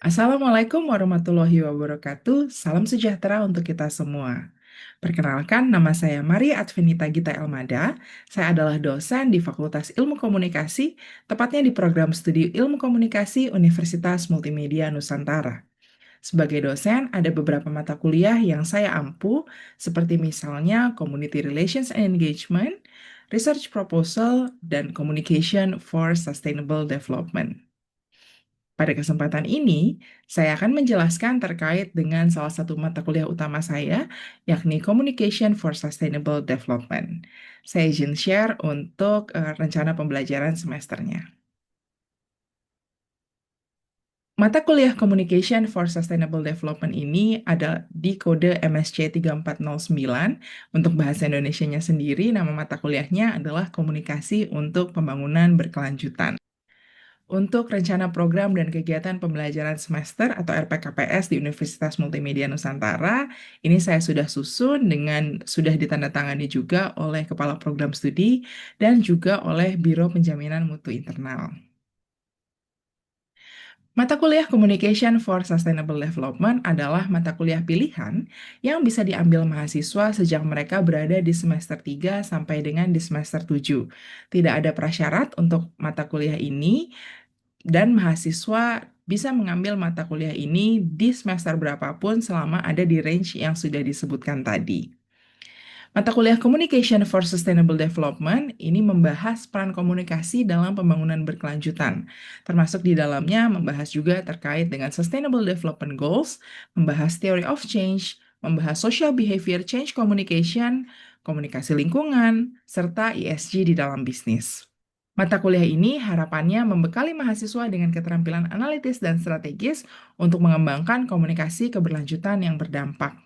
Assalamualaikum warahmatullahi wabarakatuh. Salam sejahtera untuk kita semua. Perkenalkan, nama saya Maria Advenita Gita Elmada. Saya adalah dosen di Fakultas Ilmu Komunikasi, tepatnya di program studi Ilmu Komunikasi Universitas Multimedia Nusantara. Sebagai dosen, ada beberapa mata kuliah yang saya ampu, seperti misalnya Community Relations and Engagement, Research Proposal, dan Communication for Sustainable Development. Pada kesempatan ini, saya akan menjelaskan terkait dengan salah satu mata kuliah utama saya, yakni Communication for Sustainable Development. Saya izin share untuk rencana pembelajaran semesternya. Mata kuliah Communication for Sustainable Development ini ada di kode MSC 3409. Untuk bahasa Indonesianya sendiri, nama mata kuliahnya adalah Komunikasi untuk Pembangunan Berkelanjutan. Untuk rencana program dan kegiatan pembelajaran semester atau RPKPS di Universitas Multimedia Nusantara, ini saya sudah susun dengan sudah ditandatangani juga oleh Kepala Program Studi dan juga oleh Biro Penjaminan Mutu Internal. Mata kuliah Communication for Sustainable Development adalah mata kuliah pilihan yang bisa diambil mahasiswa sejak mereka berada di semester 3 sampai dengan di semester 7. Tidak ada prasyarat untuk mata kuliah ini, dan mahasiswa bisa mengambil mata kuliah ini di semester berapapun selama ada di range yang sudah disebutkan tadi. Mata kuliah Communication for Sustainable Development ini membahas peran komunikasi dalam pembangunan berkelanjutan, termasuk di dalamnya membahas juga terkait dengan Sustainable Development Goals, membahas Theory of Change, membahas Social Behavior Change Communication, komunikasi lingkungan, serta ESG di dalam bisnis. Mata kuliah ini harapannya membekali mahasiswa dengan keterampilan analitis dan strategis untuk mengembangkan komunikasi keberlanjutan yang berdampak.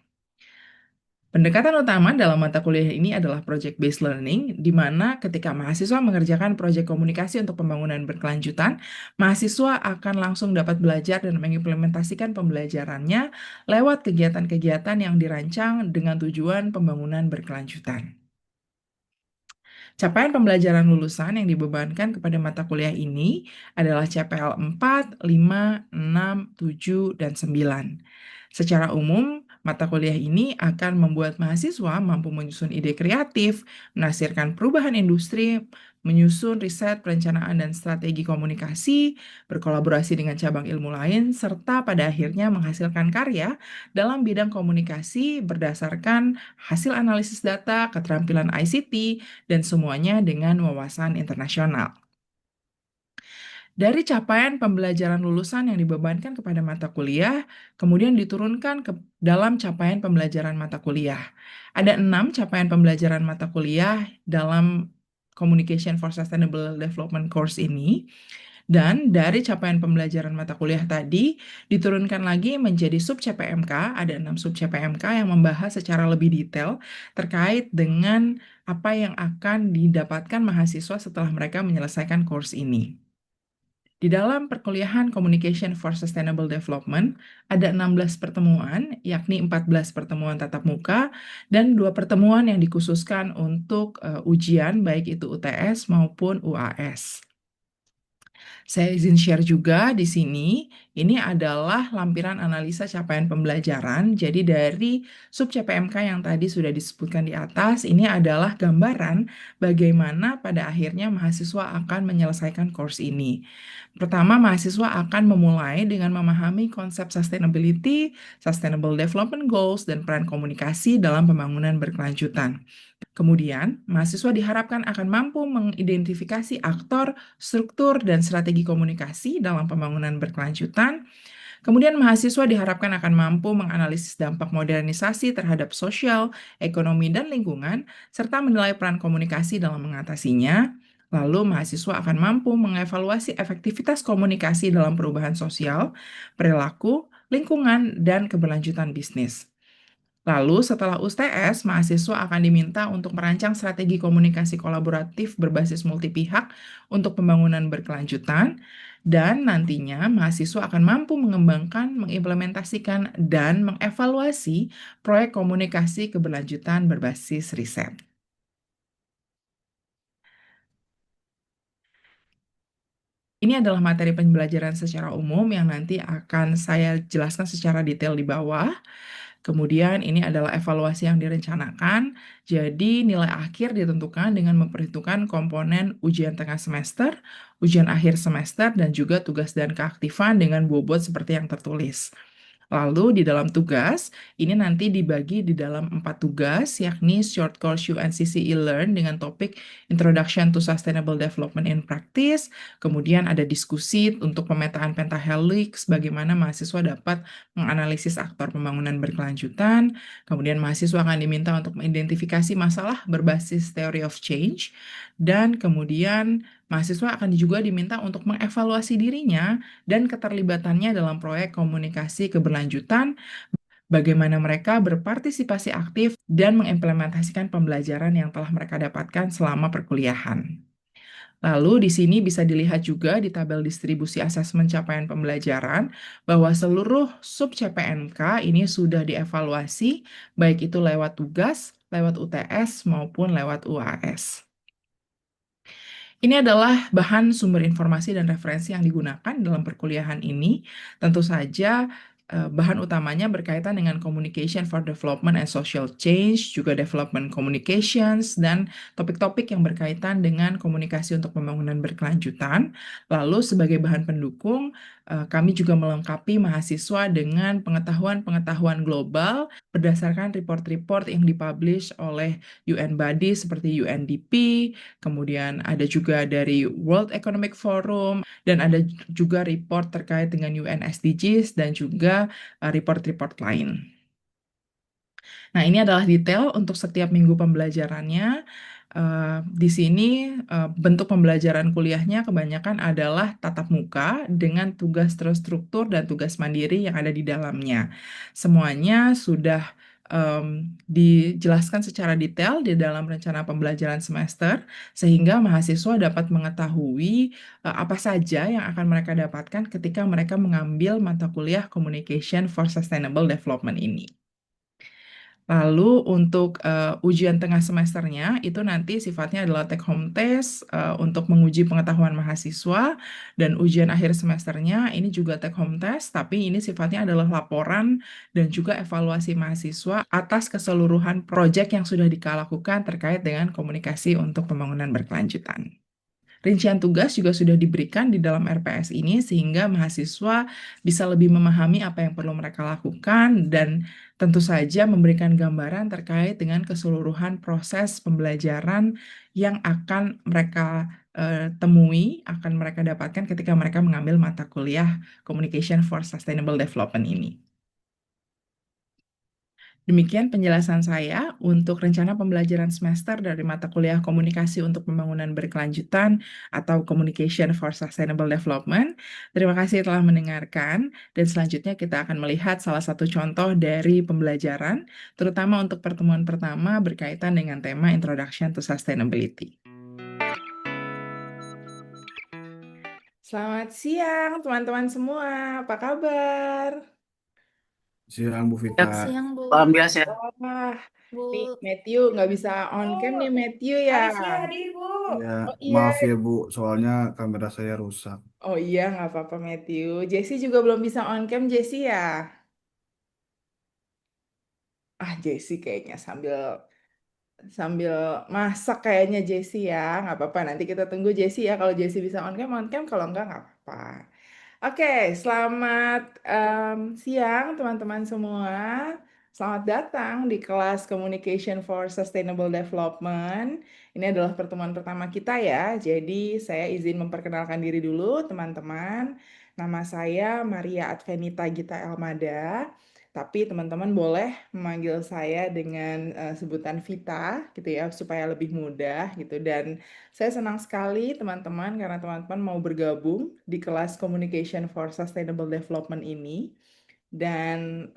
Pendekatan utama dalam mata kuliah ini adalah project-based learning, di mana ketika mahasiswa mengerjakan proyek komunikasi untuk pembangunan berkelanjutan, mahasiswa akan langsung dapat belajar dan mengimplementasikan pembelajarannya lewat kegiatan-kegiatan yang dirancang dengan tujuan pembangunan berkelanjutan. Capaian pembelajaran lulusan yang dibebankan kepada mata kuliah ini adalah CPL 4, 5, 6, 7, dan 9. Secara umum, mata kuliah ini akan membuat mahasiswa mampu menyusun ide kreatif, menafsirkan perubahan industri, menyusun riset, perencanaan, dan strategi komunikasi, berkolaborasi dengan cabang ilmu lain, serta pada akhirnya menghasilkan karya dalam bidang komunikasi berdasarkan hasil analisis data, keterampilan ICT, dan semuanya dengan wawasan internasional. Dari capaian pembelajaran lulusan yang dibebankan kepada mata kuliah, kemudian diturunkan ke dalam capaian pembelajaran mata kuliah. Ada 6 capaian pembelajaran mata kuliah dalam Communication for Sustainable Development course ini. Dan dari capaian pembelajaran mata kuliah tadi, diturunkan lagi menjadi sub CPMK, ada 6 sub CPMK yang membahas secara lebih detail terkait dengan apa yang akan didapatkan mahasiswa setelah mereka menyelesaikan course ini. Di dalam perkuliahan Communication for Sustainable Development, ada 16 pertemuan, yakni 14 pertemuan tatap muka, dan 2 pertemuan yang dikhususkan untuk ujian, baik itu UTS maupun UAS. Saya izin share juga di sini, ini adalah lampiran analisa capaian pembelajaran. Jadi dari sub CPMK yang tadi sudah disebutkan di atas, ini adalah gambaran bagaimana pada akhirnya mahasiswa akan menyelesaikan course ini. Pertama, mahasiswa akan memulai dengan memahami konsep sustainability, sustainable development goals, dan peran komunikasi dalam pembangunan berkelanjutan. Kemudian, mahasiswa diharapkan akan mampu mengidentifikasi aktor, struktur, dan strategi komunikasi dalam pembangunan berkelanjutan. Kemudian, mahasiswa diharapkan akan mampu menganalisis dampak modernisasi terhadap sosial, ekonomi, dan lingkungan, serta menilai peran komunikasi dalam mengatasinya. Lalu, mahasiswa akan mampu mengevaluasi efektivitas komunikasi dalam perubahan sosial, perilaku, lingkungan, dan keberlanjutan bisnis. Lalu setelah UTS, mahasiswa akan diminta untuk merancang strategi komunikasi kolaboratif berbasis multipihak untuk pembangunan berkelanjutan, dan nantinya mahasiswa akan mampu mengembangkan, mengimplementasikan, dan mengevaluasi proyek komunikasi keberlanjutan berbasis riset. Ini adalah materi pembelajaran secara umum yang nanti akan saya jelaskan secara detail di bawah. Kemudian ini adalah evaluasi yang direncanakan. Jadi nilai akhir ditentukan dengan memperhitungkan komponen ujian tengah semester, ujian akhir semester, dan juga tugas dan keaktifan dengan bobot seperti yang tertulis. Lalu di dalam tugas, ini nanti dibagi di dalam 4 tugas, yakni Short Course UNCC e-Learn dengan topik Introduction to Sustainable Development in Practice, kemudian ada diskusi untuk pemetaan pentahelix, bagaimana mahasiswa dapat menganalisis aktor pembangunan berkelanjutan, kemudian mahasiswa akan diminta untuk mengidentifikasi masalah berbasis Theory of Change, dan kemudian mahasiswa akan juga diminta untuk mengevaluasi dirinya dan keterlibatannya dalam proyek komunikasi keberlanjutan, bagaimana mereka berpartisipasi aktif dan mengimplementasikan pembelajaran yang telah mereka dapatkan selama perkuliahan. Lalu di sini bisa dilihat juga di tabel distribusi asesmen capaian pembelajaran bahwa seluruh sub CPNK ini sudah dievaluasi, baik itu lewat tugas, lewat UTS, maupun lewat UAS. Ini adalah bahan sumber informasi dan referensi yang digunakan dalam perkuliahan ini. Tentu saja bahan utamanya berkaitan dengan Communication for Development and Social Change, juga Development Communications, dan topik-topik yang berkaitan dengan komunikasi untuk pembangunan berkelanjutan. Lalu sebagai bahan pendukung, kami juga melengkapi mahasiswa dengan pengetahuan-pengetahuan global berdasarkan report-report yang dipublish oleh UN body seperti UNDP, kemudian ada juga dari World Economic Forum, dan ada juga report terkait dengan UN SDGs dan juga report-report lain. Nah, ini adalah detail untuk setiap minggu pembelajarannya. Di sini bentuk pembelajaran kuliahnya kebanyakan adalah tatap muka dengan tugas terstruktur dan tugas mandiri yang ada di dalamnya. Semuanya sudah dijelaskan secara detail di dalam rencana pembelajaran semester, sehingga mahasiswa dapat mengetahui apa saja yang akan mereka dapatkan ketika mereka mengambil mata kuliah Communication for Sustainable Development ini. Lalu untuk ujian tengah semesternya itu nanti sifatnya adalah take home test untuk menguji pengetahuan mahasiswa, dan ujian akhir semesternya ini juga take home test, tapi ini sifatnya adalah laporan dan juga evaluasi mahasiswa atas keseluruhan proyek yang sudah dikalakukan terkait dengan komunikasi untuk pembangunan berkelanjutan. Rincian tugas juga sudah diberikan di dalam RPS ini sehingga mahasiswa bisa lebih memahami apa yang perlu mereka lakukan dan tentu saja memberikan gambaran terkait dengan keseluruhan proses pembelajaran yang akan mereka temui, akan mereka dapatkan ketika mereka mengambil mata kuliah Communication for Sustainable Development ini. Demikian penjelasan saya untuk rencana pembelajaran semester dari mata kuliah Komunikasi untuk Pembangunan Berkelanjutan atau Communication for Sustainable Development. Terima kasih telah mendengarkan, dan selanjutnya kita akan melihat salah satu contoh dari pembelajaran, terutama untuk pertemuan pertama berkaitan dengan tema Introduction to Sustainability. Selamat siang teman-teman semua, apa kabar? Siang Bu Vita. Siang, Bu. Alhamdulillah sehat. Wah, nih Bu. Matthew nggak bisa on cam nih Matthew ya. Aisyah hadir, Bu. Ya, Oh iya, maaf ya Bu, soalnya kamera saya rusak. oh iya nggak apa-apa Matthew. Jesse juga belum bisa on cam Jesse ya. Ah Jesse kayaknya sambil sambil masak kayaknya Jesse ya. Nggak apa-apa, nanti kita tunggu Jesse ya. Kalau Jesse bisa on cam. Kalau nggak apa-apa. Oke, selamat siang teman-teman semua. Selamat datang di kelas Communication for Sustainable Development. Ini adalah pertemuan pertama kita ya. Jadi saya izin memperkenalkan diri dulu teman-teman. Nama saya Maria Advenita Gita Elmada. Tapi teman-teman boleh memanggil saya dengan sebutan Vita gitu ya, supaya lebih mudah gitu. Dan saya senang sekali teman-teman karena teman-teman mau bergabung di kelas Communication for Sustainable Development ini. Dan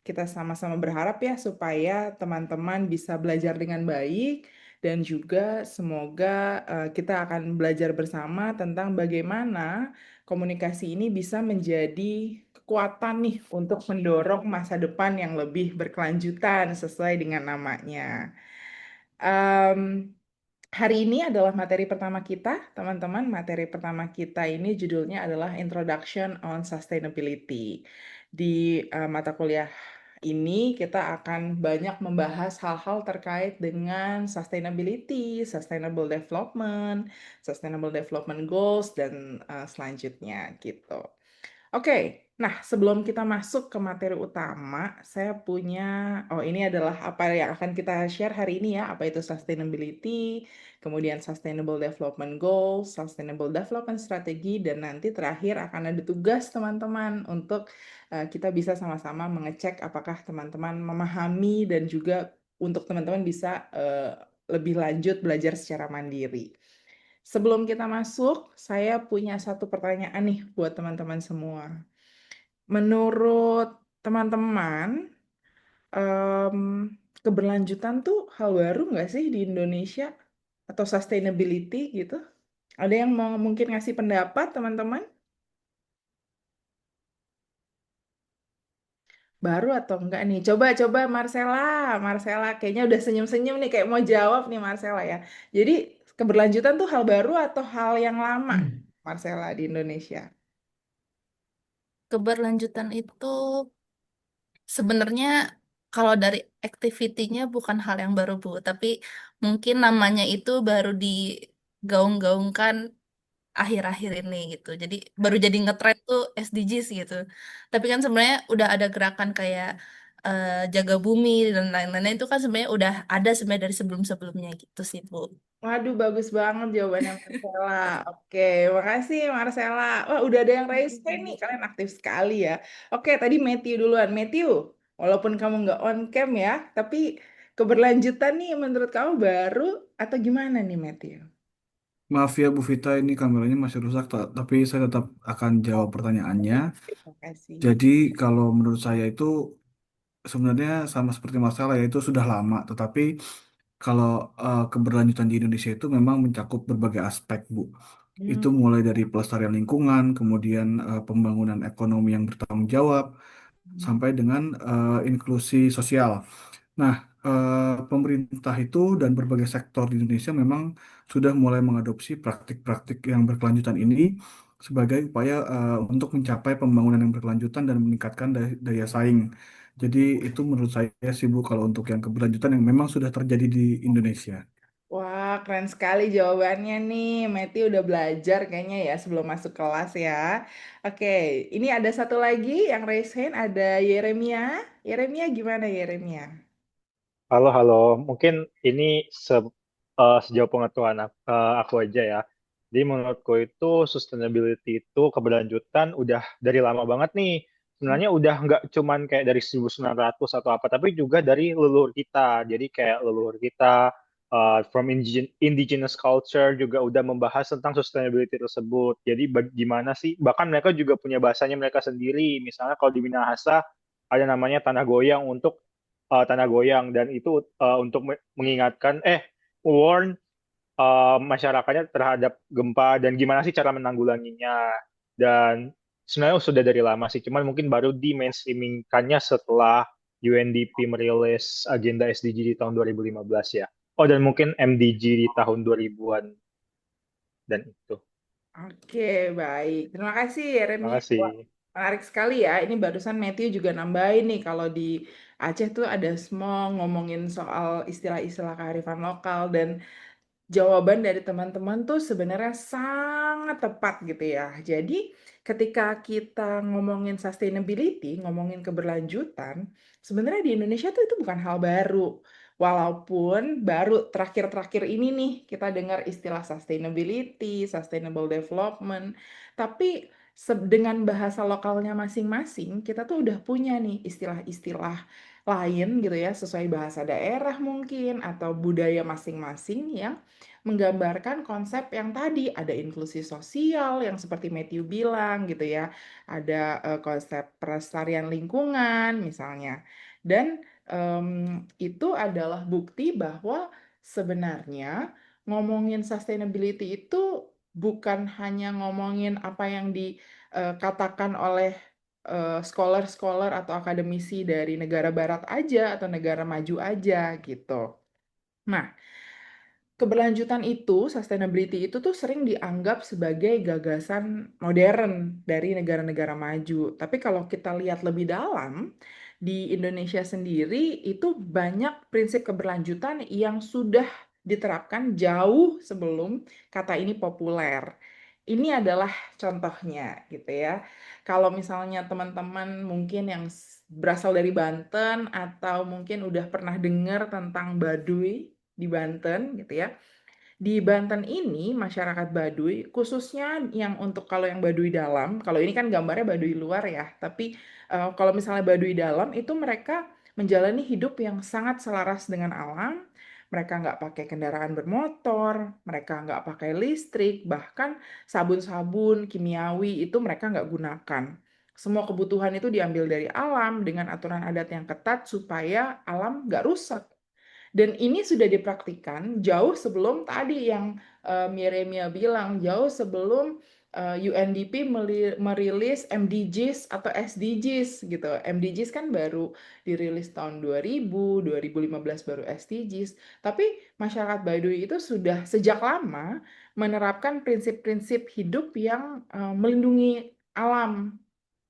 kita sama-sama berharap ya supaya teman-teman bisa belajar dengan baik, dan juga semoga kita akan belajar bersama tentang bagaimana komunikasi ini bisa menjadi kekuatan nih untuk mendorong masa depan yang lebih berkelanjutan sesuai dengan namanya. Em, Hari ini adalah materi pertama kita, teman-teman. Materi pertama kita ini judulnya adalah Introduction on Sustainability. Di mata kuliah ini kita akan banyak membahas hal-hal terkait dengan sustainability, sustainable development goals, dan selanjutnya gitu. Oke, nah sebelum kita masuk ke materi utama, saya punya, oh ini adalah apa yang akan kita share hari ini ya, apa itu sustainability, kemudian sustainable development goals, sustainable development strategy, dan nanti terakhir akan ada tugas teman-teman untuk kita bisa sama-sama mengecek apakah teman-teman memahami dan juga untuk teman-teman bisa lebih lanjut belajar secara mandiri. Sebelum kita masuk, saya punya satu pertanyaan nih buat teman-teman semua. Menurut teman-teman, em, keberlanjutan tuh hal baru nggak sih di Indonesia? Atau sustainability gitu? Ada yang mau mungkin ngasih pendapat, teman-teman? Baru atau enggak nih? Coba-coba Marcella. Marcella kayaknya udah senyum-senyum nih, kayak mau jawab nih Marcella ya. Jadi keberlanjutan tuh hal baru atau hal yang lama, Marcella, di Indonesia? Keberlanjutan itu sebenarnya kalau dari activity-nya bukan hal yang baru, Bu, tapi mungkin namanya itu baru digaung-gaungkan akhir-akhir ini gitu. Jadi baru jadi ngetren tuh SDGs gitu. Tapi kan sebenarnya udah ada gerakan kayak jaga bumi dan lain-lainnya itu kan sebenarnya udah ada sebenarnya dari sebelum-sebelumnya gitu sih, Bu. Waduh, bagus banget jawabannya Marcella. Oke, makasih Marcella. Wah, udah ada yang raise hand nih. Kalian aktif sekali ya. Oke, tadi Matthew duluan. Matthew, walaupun kamu nggak on cam ya, tapi keberlanjutan nih menurut kamu baru atau gimana nih Matthew? Maaf ya Bu Vita, ini kameranya masih rusak, tapi saya tetap akan Oh, jawab pertanyaannya. terima kasih. Jadi kalau menurut saya itu sebenarnya sama seperti masalah ya itu sudah lama, tetapi kalau keberlanjutan di Indonesia itu memang mencakup berbagai aspek, Bu. Hmm. Itu mulai dari pelestarian lingkungan, kemudian pembangunan ekonomi yang bertanggung jawab, sampai dengan inklusi sosial. Nah, pemerintah itu dan berbagai sektor di Indonesia memang sudah mulai mengadopsi praktik-praktik yang berkelanjutan ini sebagai upaya untuk mencapai pembangunan yang berkelanjutan dan meningkatkan daya saing. Jadi itu menurut saya sih Bu kalau untuk yang keberlanjutan yang memang sudah terjadi di Indonesia. Wah, keren sekali jawabannya nih. Matthew udah belajar kayaknya ya sebelum masuk kelas ya. Oke, ini ada satu lagi yang raise hand, ada Yeremia. Yeremia gimana Yeremia? Halo, halo. Mungkin ini sejauh pengetahuan aku aja ya. Jadi menurutku itu sustainability itu keberlanjutan udah dari lama banget nih. Sebenarnya udah nggak cuman kayak dari 1900 atau apa, tapi juga dari leluhur kita. Jadi kayak leluhur kita from indigenous culture juga udah membahas tentang sustainability tersebut. Jadi gimana sih? Bahkan mereka juga punya bahasanya mereka sendiri. Misalnya kalau di Minahasa ada namanya tanah goyang untuk tanah goyang dan itu untuk mengingatkan warn masyarakatnya terhadap gempa dan gimana sih cara menanggulanginya dan sebenarnya sudah dari lama sih cuman mungkin baru di mainstreamingkannya setelah UNDP merilis agenda SDG di tahun 2015 ya. Oh dan mungkin MDG di tahun 2000-an dan itu. Oke, baik. Terima kasih Yeremia. Wah, Makasih. menarik sekali ya. Ini barusan Matthew juga nambahin nih kalau di Aceh tuh ada semua ngomongin soal istilah-istilah kearifan lokal dan jawaban dari teman-teman tuh sebenarnya sangat tepat gitu ya. Jadi ketika kita ngomongin sustainability, ngomongin keberlanjutan, sebenarnya di Indonesia tuh itu bukan hal baru. Walaupun baru terakhir-terakhir ini nih kita dengar istilah sustainability, sustainable development, tapi dengan bahasa lokalnya masing-masing, kita tuh udah punya nih istilah-istilah lain gitu ya, sesuai bahasa daerah mungkin atau budaya masing-masing yang menggambarkan konsep yang tadi ada inklusi sosial yang seperti Matthew bilang gitu ya, ada konsep pelestarian lingkungan misalnya, dan itu adalah bukti bahwa sebenarnya ngomongin sustainability itu bukan hanya ngomongin apa yang dikatakan oleh scholar-scholar atau akademisi dari negara barat aja atau negara maju aja gitu. Nah, Keberlanjutan itu, sustainability itu tuh sering dianggap sebagai gagasan modern dari negara-negara maju. Tapi kalau kita lihat lebih dalam, di Indonesia sendiri itu banyak prinsip keberlanjutan yang sudah diterapkan jauh sebelum kata ini populer. Ini adalah contohnya gitu ya. Kalau misalnya teman-teman mungkin yang berasal dari Banten atau mungkin udah pernah dengar tentang Baduy di Banten gitu ya. Di Banten ini masyarakat Baduy, khususnya yang untuk kalau yang Baduy dalam, kalau ini kan gambarnya Baduy luar ya, tapi kalau misalnya Baduy dalam itu mereka menjalani hidup yang sangat selaras dengan alam. Mereka nggak pakai kendaraan bermotor, mereka nggak pakai listrik, bahkan sabun-sabun kimiawi itu mereka nggak gunakan. Semua kebutuhan itu diambil dari alam dengan aturan adat yang ketat supaya alam nggak rusak. Dan ini sudah dipraktikkan jauh sebelum tadi yang Yeremia bilang, jauh sebelum UNDP merilis MDGs atau SDGs gitu. MDGs kan baru dirilis tahun 2000, 2015 baru SDGs. Tapi masyarakat Baduy itu sudah sejak lama menerapkan prinsip-prinsip hidup yang melindungi alam.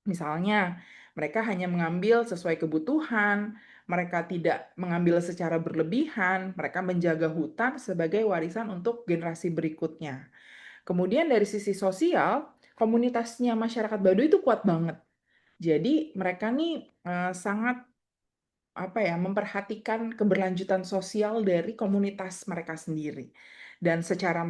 Misalnya, mereka hanya mengambil sesuai kebutuhan, mereka tidak mengambil secara berlebihan, mereka menjaga hutan sebagai warisan untuk generasi berikutnya. Kemudian dari sisi sosial, komunitasnya masyarakat Baduy itu kuat banget. Jadi mereka nih sangat memperhatikan keberlanjutan sosial dari komunitas mereka sendiri. Dan secara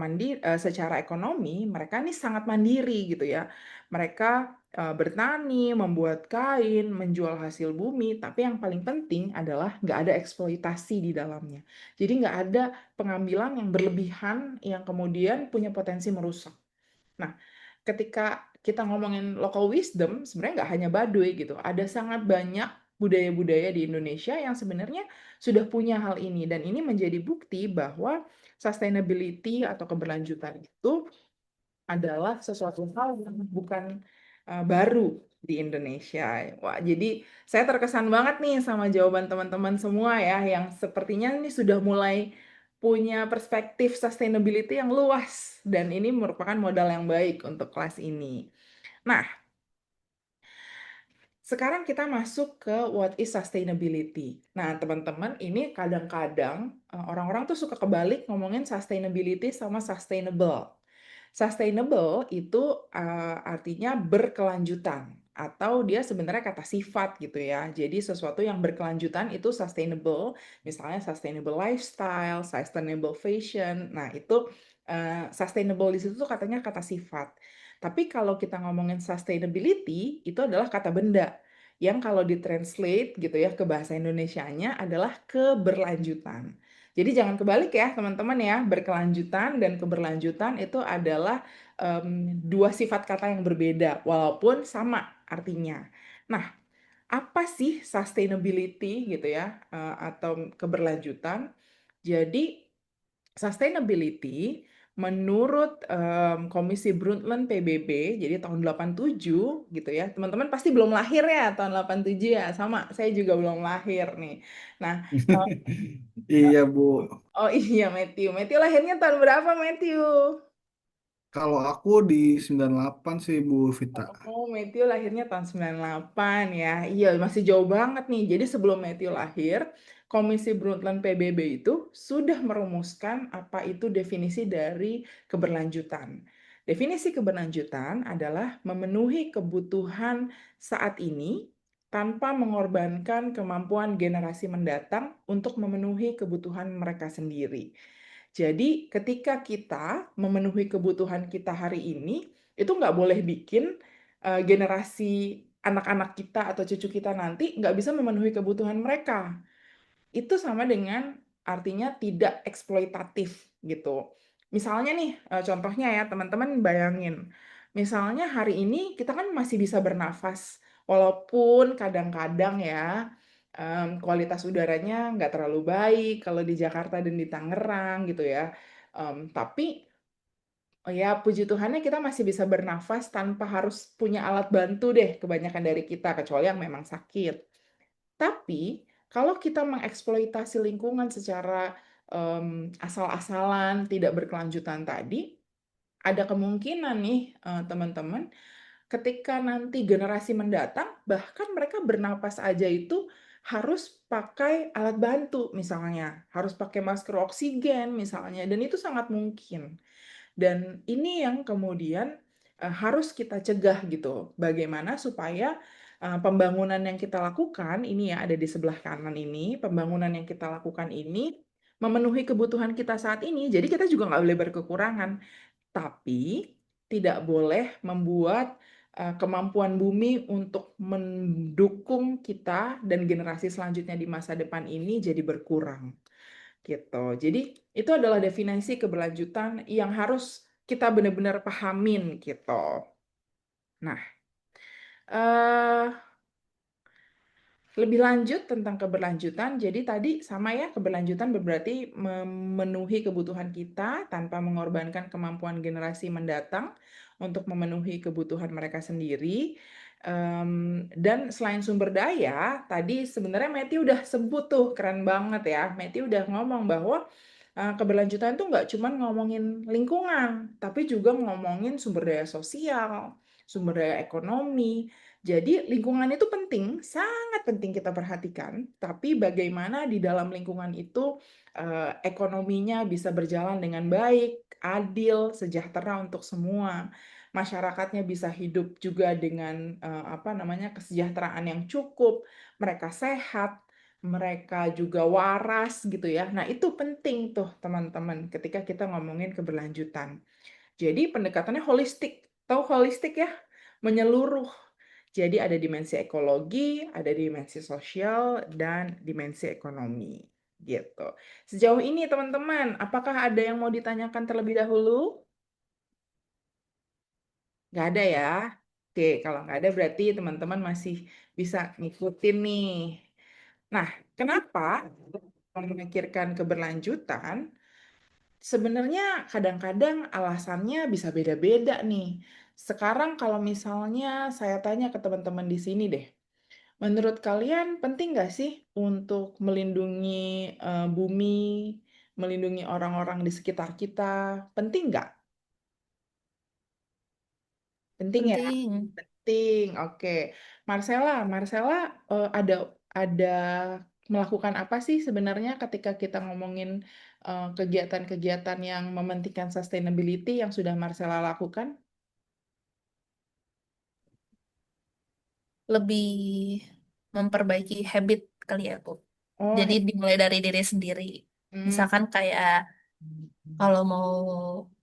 ekonomi mereka nih sangat mandiri gitu ya. Mereka bertani, membuat kain, menjual hasil bumi, tapi yang paling penting adalah nggak ada eksploitasi di dalamnya. Jadi nggak ada pengambilan yang berlebihan yang kemudian punya potensi merusak. Nah, ketika kita ngomongin local wisdom, sebenarnya nggak hanya Baduy gitu. Ada sangat banyak budaya-budaya di Indonesia yang sebenarnya sudah punya hal ini. Dan ini menjadi bukti bahwa sustainability atau keberlanjutan itu adalah sesuatu hal yang bukan baru di Indonesia. Wah, jadi saya terkesan banget nih sama jawaban teman-teman semua ya, yang sepertinya ini sudah mulai punya perspektif sustainability yang luas, dan ini merupakan modal yang baik untuk kelas ini. Nah, sekarang kita masuk ke what is sustainability. Nah, teman-teman, ini kadang-kadang orang-orang tuh suka kebalik ngomongin sustainability sama sustainable. Sustainable itu artinya berkelanjutan atau dia sebenarnya kata sifat gitu ya. Jadi sesuatu yang berkelanjutan itu sustainable, misalnya sustainable lifestyle, sustainable fashion. Nah, itu sustainable di situ tuh katanya kata sifat. Tapi kalau kita ngomongin sustainability, itu adalah kata benda yang kalau ditranslate gitu ya ke bahasa Indonesianya adalah keberlanjutan. Jadi jangan kebalik ya teman-teman ya, berkelanjutan dan keberlanjutan itu adalah dua sifat kata yang berbeda walaupun sama artinya. Nah, apa sih sustainability gitu ya atau keberlanjutan? Jadi sustainability menurut Komisi Brundtland PBB, jadi tahun 87 gitu ya. Teman-teman pasti belum lahir ya tahun 87 ya, sama saya juga belum lahir nih. Nah, Iya, Bu. oh iya Matthew. Matthew lahirnya tahun berapa Matthew? Kalau aku di 98 sih, Bu Vita. Oh, Matthew lahirnya tahun 98 ya. Iya, masih jauh banget nih. Jadi sebelum Matthew lahir, Komisi Brundtland PBB itu sudah merumuskan apa itu definisi dari keberlanjutan. Definisi keberlanjutan adalah memenuhi kebutuhan saat ini tanpa mengorbankan kemampuan generasi mendatang untuk memenuhi kebutuhan mereka sendiri. Jadi ketika kita memenuhi kebutuhan kita hari ini, itu nggak boleh bikin generasi anak-anak kita atau cucu kita nanti nggak bisa memenuhi kebutuhan mereka. Itu sama dengan artinya tidak eksploitatif gitu. Misalnya nih, contohnya ya teman-teman bayangin. Misalnya hari ini kita kan masih bisa bernafas, walaupun kadang-kadang ya kualitas udaranya nggak terlalu baik kalau di Jakarta dan di Tangerang gitu ya. Tapi oh ya, puji Tuhannya kita masih bisa bernafas tanpa harus punya alat bantu deh kebanyakan dari kita, kecuali yang memang sakit. Tapi kalau kita mengeksploitasi lingkungan secara asal-asalan, tidak berkelanjutan tadi, ada kemungkinan nih teman-teman, ketika nanti generasi mendatang, bahkan mereka bernapas aja itu harus pakai alat bantu misalnya, harus pakai masker oksigen misalnya, dan itu sangat mungkin. Dan ini yang kemudian harus kita cegah gitu. Bagaimana supaya pembangunan yang kita lakukan, ini ya ada di sebelah kanan ini, pembangunan yang kita lakukan ini memenuhi kebutuhan kita saat ini, jadi kita juga nggak boleh berkekurangan. Tapi tidak boleh membuat kemampuan bumi untuk mendukung kita dan generasi selanjutnya di masa depan ini jadi berkurang gitu. Jadi itu adalah definisi keberlanjutan yang harus kita benar-benar pahamin gitu. Nah, eh lebih lanjut tentang keberlanjutan, jadi tadi sama ya, keberlanjutan berarti memenuhi kebutuhan kita tanpa mengorbankan kemampuan generasi mendatang untuk memenuhi kebutuhan mereka sendiri. Dan selain sumber daya, tadi sebenarnya Meti udah sebut tuh, keren banget ya. Meti udah ngomong bahwa keberlanjutan itu nggak cuma ngomongin lingkungan, tapi juga ngomongin sumber daya sosial, sumber daya ekonomi. Jadi lingkungan itu penting, sangat penting kita perhatikan, tapi bagaimana di dalam lingkungan itu ekonominya bisa berjalan dengan baik, adil, sejahtera untuk semua. Masyarakatnya bisa hidup juga dengan apa namanya kesejahteraan yang cukup, mereka sehat, mereka juga waras gitu ya. Nah, itu penting tuh teman-teman ketika kita ngomongin keberlanjutan. Jadi pendekatannya holistik. Tahu holistik ya? Menyeluruh. Jadi ada dimensi ekologi, ada dimensi sosial, dan dimensi ekonomi. Gitu. Sejauh ini teman-teman, apakah ada yang mau ditanyakan terlebih dahulu? Nggak ada ya? Oke, kalau nggak ada berarti teman-teman masih bisa ngikutin nih. Nah, kenapa memikirkan keberlanjutan? Sebenarnya kadang-kadang alasannya bisa beda-beda nih. Sekarang kalau misalnya saya tanya ke teman-teman di sini deh, menurut kalian penting nggak sih untuk melindungi bumi, melindungi orang-orang di sekitar kita? Penting nggak? Penting ya? Penting. Penting. Oke. Marcella, ada melakukan apa sih sebenarnya ketika kita ngomongin kegiatan-kegiatan yang mementingkan sustainability yang sudah Marcella lakukan? Lebih memperbaiki habit kali ya, Bu. Oh, Jadi dimulai dari diri sendiri. hmm. Misalkan kayak kalau mau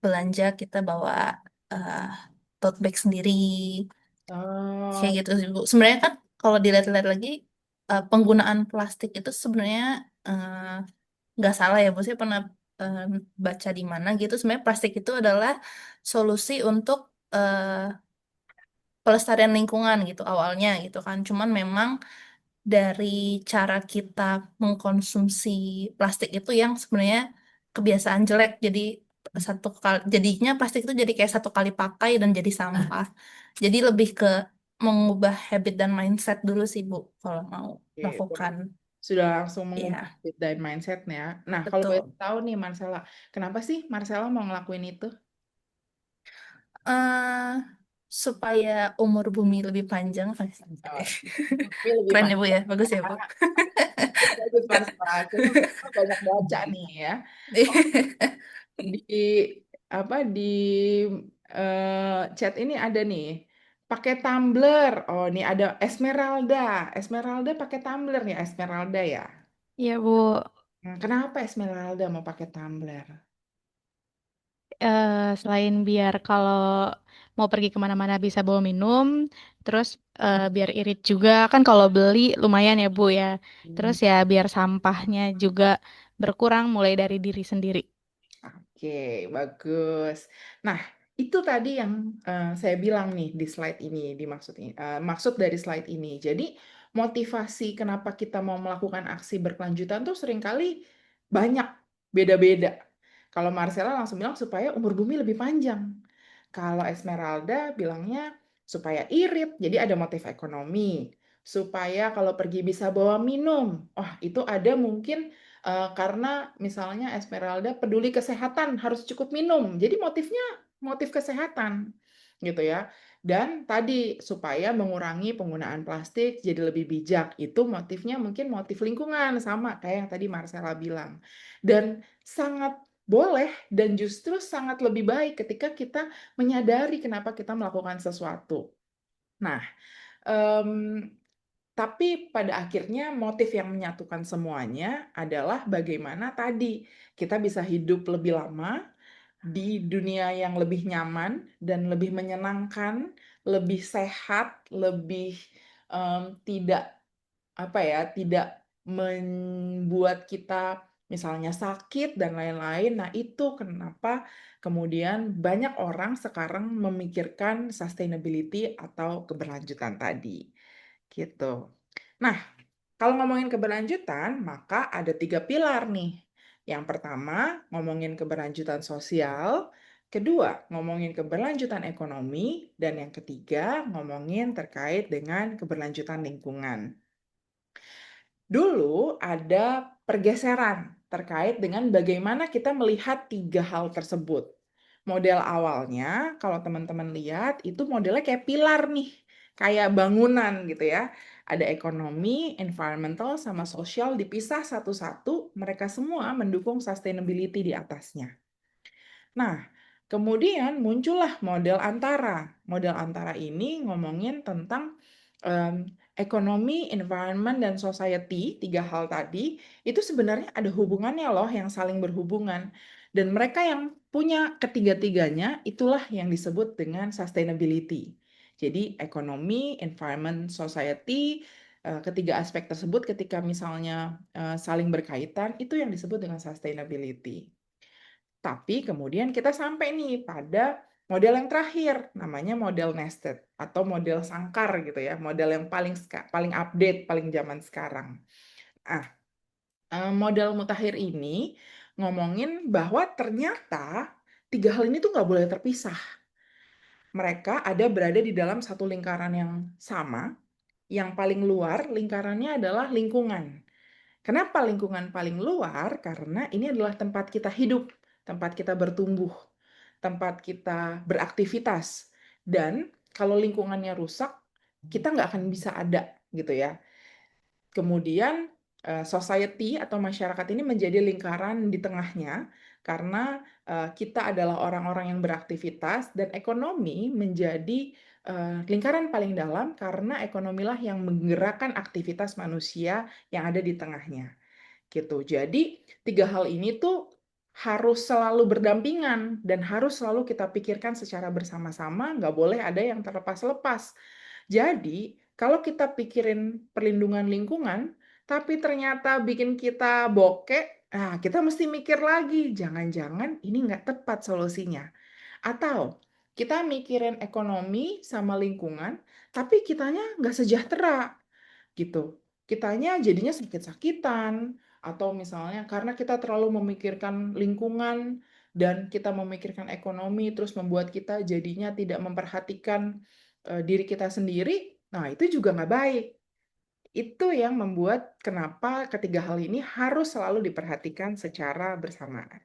belanja kita bawa eh, tote bag sendiri, kayak Oh, gitu sih, Bu. Sebenarnya kan kalau dilihat-lihat lagi penggunaan plastik itu sebenarnya eh, nggak salah ya, Bu. Saya pernah eh, baca di mana gitu. Sebenarnya plastik itu adalah solusi untuk pelestarian lingkungan gitu awalnya gitu kan. Cuman memang dari cara kita mengkonsumsi plastik itu yang sebenarnya kebiasaan jelek. Jadi satu kali jadinya plastik itu jadi kayak satu kali pakai dan jadi sampah. Jadi lebih ke mengubah habit dan mindset dulu sih Bu kalau mau oke. Wah, lakukan. sudah langsung mengubah Ya, habit dan mindsetnya. Nah, kalau boleh betul. tahu nih Marcella, kenapa sih Marcella mau ngelakuin itu? eh supaya umur bumi lebih panjang. Oh, tapi lebih Keren ya Bu panjang. ya, bagus ya Bu. Bagus Marcella. Kayaknya Marcella banyak baca nih ya. Oh, di di chat ini ada nih pakai tumbler. Oh, nih ada Esmeralda. Esmeralda pakai tumbler nih Esmeralda ya. Iya Bu, Nah, kenapa Esmeralda mau pakai tumbler? Selain biar kalau mau pergi kemana-mana bisa bawa minum, terus biar irit juga kan kalau beli lumayan ya Bu ya. Hmm. Terus ya biar sampahnya juga berkurang mulai dari diri sendiri. Oke, bagus. Nah, itu tadi yang saya bilang nih di slide ini, maksud dari slide ini. Jadi, motivasi kenapa kita mau melakukan aksi berkelanjutan tuh seringkali banyak, beda-beda. Kalau Marcella langsung bilang supaya umur bumi lebih panjang. Kalau Esmeralda bilangnya supaya irit, jadi ada motif ekonomi. Supaya kalau pergi bisa bawa minum. Oh, itu ada mungkin Karena misalnya Esmeralda peduli kesehatan, harus cukup minum. Jadi motifnya motif kesehatan, gitu ya. Dan tadi supaya mengurangi penggunaan plastik jadi lebih bijak. Itu motifnya mungkin motif lingkungan, sama kayak yang tadi Marcella bilang. Dan sangat boleh dan justru sangat lebih baik ketika kita menyadari kenapa kita melakukan sesuatu. Nah, em, tapi pada akhirnya motif yang menyatukan semuanya adalah bagaimana tadi kita bisa hidup lebih lama di dunia yang lebih nyaman dan lebih menyenangkan, lebih sehat, lebih tidak tidak membuat kita misalnya sakit dan lain-lain. Nah, itu kenapa kemudian banyak orang sekarang memikirkan sustainability atau keberlanjutan tadi. Gitu. Nah, kalau ngomongin keberlanjutan, maka ada 3 pilar nih. Yang pertama, ngomongin keberlanjutan sosial. Kedua, ngomongin keberlanjutan ekonomi. Dan yang ketiga, ngomongin terkait dengan keberlanjutan lingkungan. Dulu ada pergeseran terkait dengan bagaimana kita melihat 3 hal tersebut. Model awalnya, kalau teman-teman lihat, itu modelnya kayak pilar nih, kayak bangunan gitu ya. Ada ekonomi, environmental, sama sosial dipisah satu-satu, mereka semua mendukung sustainability di atasnya. Nah, kemudian muncullah model antara. Model antara ini ngomongin tentang ekonomi, environment, dan society, 3 hal tadi, itu sebenarnya ada hubungannya loh yang saling berhubungan. Dan mereka yang punya ketiga-tiganya, itulah yang disebut dengan sustainability. Jadi ekonomi, environment, society, ketiga aspek tersebut ketika misalnya saling berkaitan, itu yang disebut dengan sustainability. Tapi kemudian kita sampai nih pada model yang terakhir, namanya model nested atau model sangkar gitu ya, model yang paling update, paling zaman sekarang. Model mutakhir ini ngomongin bahwa ternyata 3 hal ini tuh nggak boleh terpisah. Mereka berada di dalam satu lingkaran yang sama, yang paling luar lingkarannya adalah lingkungan. Kenapa lingkungan paling luar? Karena ini adalah tempat kita hidup, tempat kita bertumbuh, tempat kita beraktivitas. Dan kalau lingkungannya rusak, kita nggak akan bisa ada, gitu ya. Kemudian society atau masyarakat ini menjadi lingkaran di tengahnya, karena kita adalah orang-orang yang beraktivitas, dan ekonomi menjadi lingkaran paling dalam karena ekonomilah yang menggerakkan aktivitas manusia yang ada di tengahnya. Gitu. Jadi 3 hal ini tuh harus selalu berdampingan dan harus selalu kita pikirkan secara bersama-sama, nggak boleh ada yang terlepas-lepas. Jadi, kalau kita pikirin perlindungan lingkungan, tapi ternyata bikin kita bokek, kita mesti mikir lagi, jangan-jangan ini nggak tepat solusinya. Atau kita mikirin ekonomi sama lingkungan, tapi kitanya nggak sejahtera, gitu. Kitanya jadinya sakit-sakitan, atau misalnya karena kita terlalu memikirkan lingkungan dan kita memikirkan ekonomi, terus membuat kita jadinya tidak memperhatikan diri kita sendiri, nah itu juga nggak baik. Itu yang membuat kenapa ketiga hal ini harus selalu diperhatikan secara bersamaan.